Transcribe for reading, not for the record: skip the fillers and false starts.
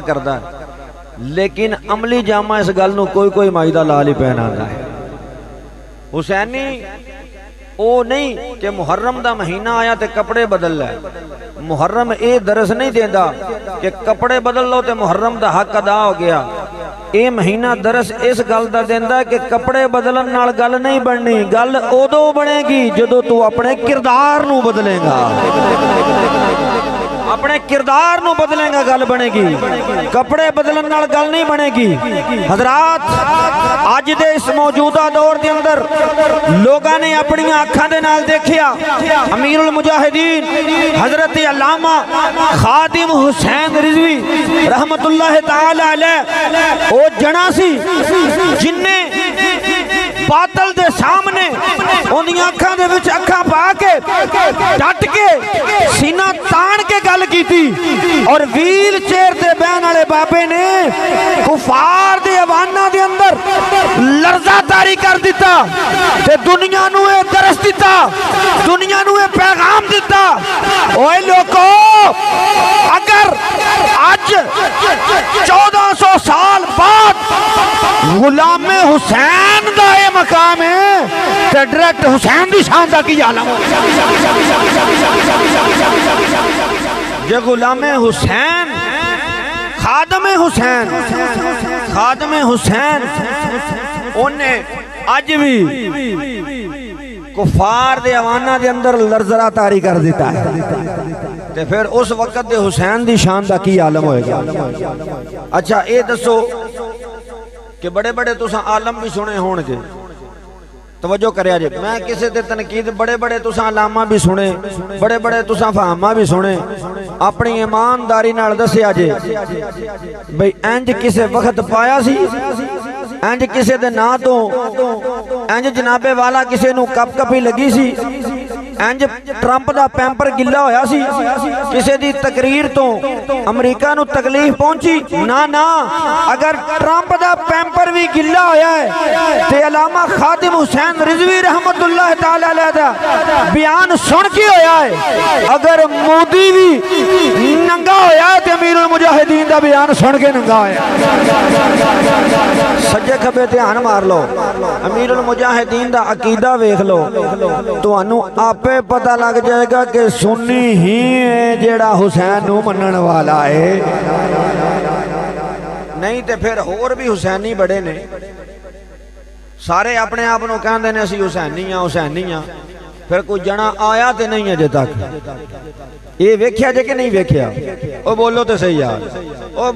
करता है, लेकिन अमली जामा इस गल नूं कोई कोई माई दा लाल ही पहनाता है। हुसैनी वो नहीं कि मुहर्रम दा महीना आया तो कपड़े बदल लै। मुहर्रम ये दरस नहीं देता कि कपड़े बदल लो तो मुहर्रम दा हक अदा हो गया। ये महीना दरस इस गल दा देंदा कि कपड़े बदलन नाल गल नहीं बननी, गल उदों बनेगी जदों तू अपने किरदार नूं बदलेगा, अपने किरदार नूं बदलेगा गल बनेगी, कपड़े बदलन नाल गल नहीं बनेगी। हजरात, अज दे इस मौजूदा दौर के अंदर लोगों ने अपनी अखां दे नाल देखिया अमीरुल मुजाहिदीन हजरत अल्लामा खादिम हुसैन रिजवी रहमतुल्लाह ताला अलैह ओ जना सी जिन्ने बादल दे सामने उन्दियां अखां दे विच अखां पा के डट के सीना तान के गल की और व्हील चेयर ते बहन वाले बाबे ने कुफार दे अवाना दे अंदर लर्जा तारी कर दिता ते दुनिया नू ये दरस दिता, दुनिया नू ये पैगाम दिता। ओए लोगो, अगर आज 1400 साल बाद गुलामे हुसैन दा ये मकाम है ते डायरेक्ट हुसैन दी शान दा की आलम हो। जे गुलामे हुसैन खादमे हुसैन उन्हें अज भी कुफार दे अवाना दे अंदर लर्जरा तारी कर दिता है ते फिर उस वक्त दे हुसैन दी शान दा की आलम होएगा। अच्छा ये दसो कि बड़े बड़े तुसां आलम भी सुने होणगे, तवज्जो करया जे, मैं किसी ते तनकीद बड़े बड़े तुसां अलामा भी सुने, बड़े बड़े तुसां फहामा भी सुने, अपनी ईमानदारी नाल दस्या जे भाई इंज किसे वक्त पाया सी, इंज किसे दे ना तो इंज जनाबे वाला किसे नू कप कपी लगी सी, इंज ट्रंप दा पैंपर गिला होया सी, किसे दी तकरीर तो अमरीका नू तकलीफ पहुंची ना ना। अगर ट्रंप दा पैंपर भी गिला होया है ते अलामा खादिम हुसैन रिजवी रहमतुल्लाह ताला अलैह दा बयान सुन के होया है। अगर मोदी भी नंगा होया है ते अमीरुल मुजाहिदीन दा बयान सुन के नंगा होया। सज्जे खब्बे ध्यान मार लो, अमीरुल मुजाहिदीन दा अकीदा वेख लो, तुहानू आपे पता लग जाएगा कि सुन्नी ही है जेड़ा हुसैन नू मनन वाला है, नहीं ते फिर होर भी हुसैनी बड़े ने, सारे अपने आप को कहते हैं असी हुसैनी हाँ हुसैनी हाँ, फिर कोई जना आया तो नहीं अजे तक। ये वेख्या जे कि नहीं वेख्या? ओ बोलो तो सही यार, ओ